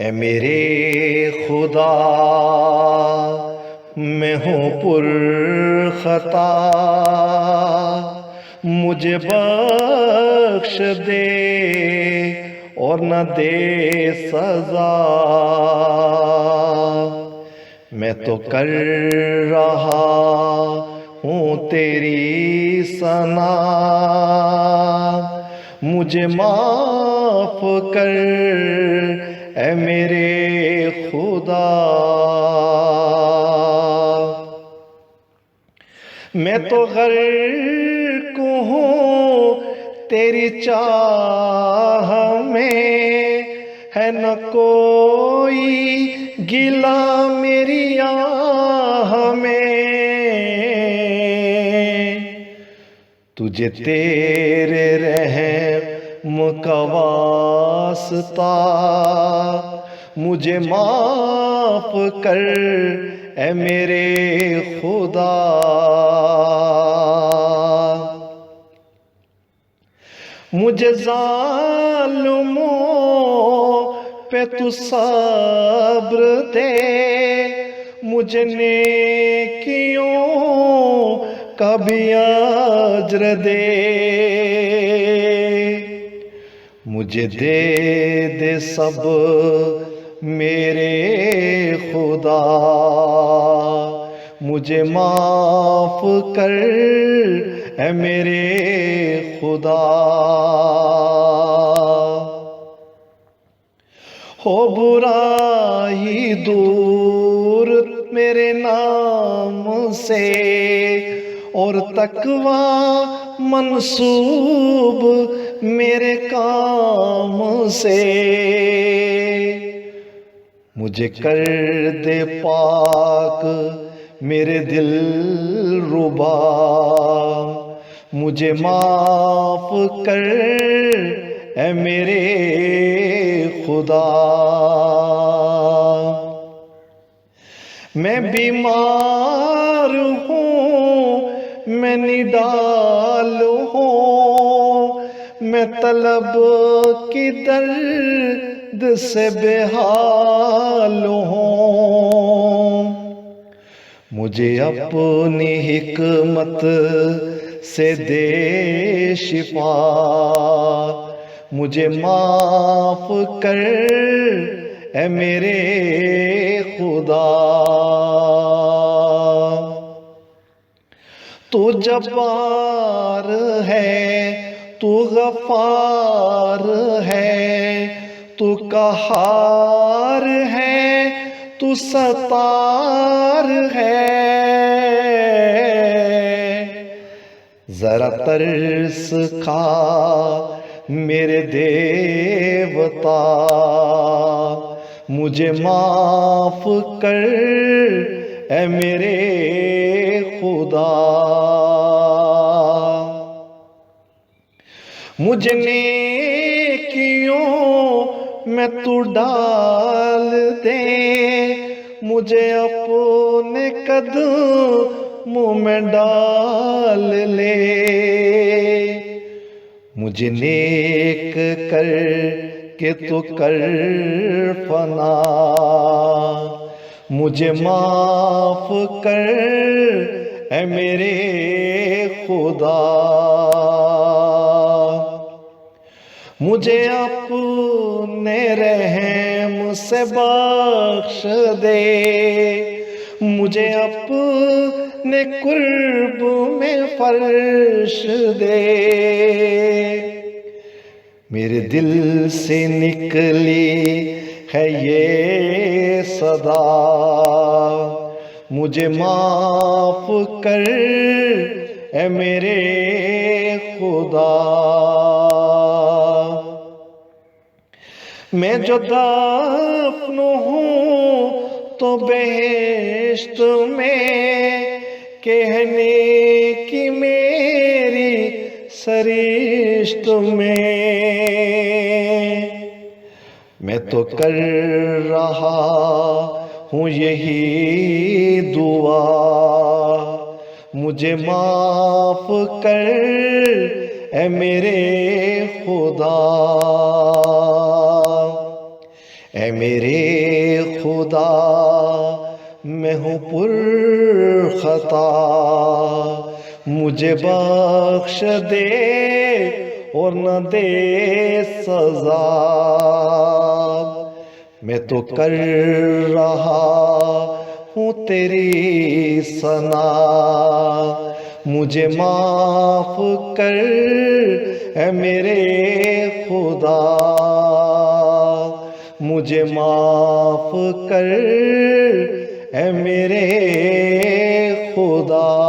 اے میرے خدا میں ہوں پر خطا، مجھے بخش دے اور نہ دے سزا۔ میں تو کر رہا ہوں تیری ثنا، مجھے معاف کر اے میرے خدا۔ میں تو غرق ہوں تیری چاہ میں، ہے نہ کوئی گلا میری آہ میں۔ تجھے تیرے رحم کا واسطہ، مجھے معاف کر اے میرے خدا۔ مجھے ظالموں پہ تو صبر دے، مجھے نیکیوں کا بھی اجر دے۔ مجھے دے دے سب میرے خدا، مجھے معاف کر اے میرے خدا۔ ہو برائی دور میرے نام سے، اور تقوی منسوب میرے کام سے۔ مجھے کر دے پاک میرے دل ربا، مجھے معاف کر اے میرے خدا۔ میں بیمار ہوں، میں نڈال ہوں، میں طلب کی درد سے بے حال ہوں۔ مجھے اپنی حکمت سے دے شفا، مجھے معاف کر اے میرے خدا۔ تو جبار ہے، تو غفار ہے، تو قہار ہے، تو ستار ہے۔ ذرا ترس کھا میرے دیوتا، مجھے معاف کر اے میرے خدا۔ مجھے نیکیوں میں تو ڈال دے، مجھے اپنے قدموں میں ڈال لے۔ مجھے نیک کر کے تو کر فنا، مجھے معاف کر اے میرے خدا۔ مجھے اپنے رحم سے بخش دے، مجھے اپنے قرب میں فرش دے۔ میرے دل سے نکلی ہے یہ صدا، مجھے معاف کر اے میرے خدا۔ میں جو دفن ہوں تو بہشت میں، کہنے کی میری سرشت میں۔ میں تو کر رہا ہوں یہی دعا، مجھے معاف کر اے میرے خدا۔ اے میرے خدا میں ہوں پر خطا، مجھے بخش دے اور نہ دے سزا، میں تو کر رہا ہوں تیری ثنا، مجھے معاف کر اے میرے خدا، مجھے معاف کر اے میرے خدا۔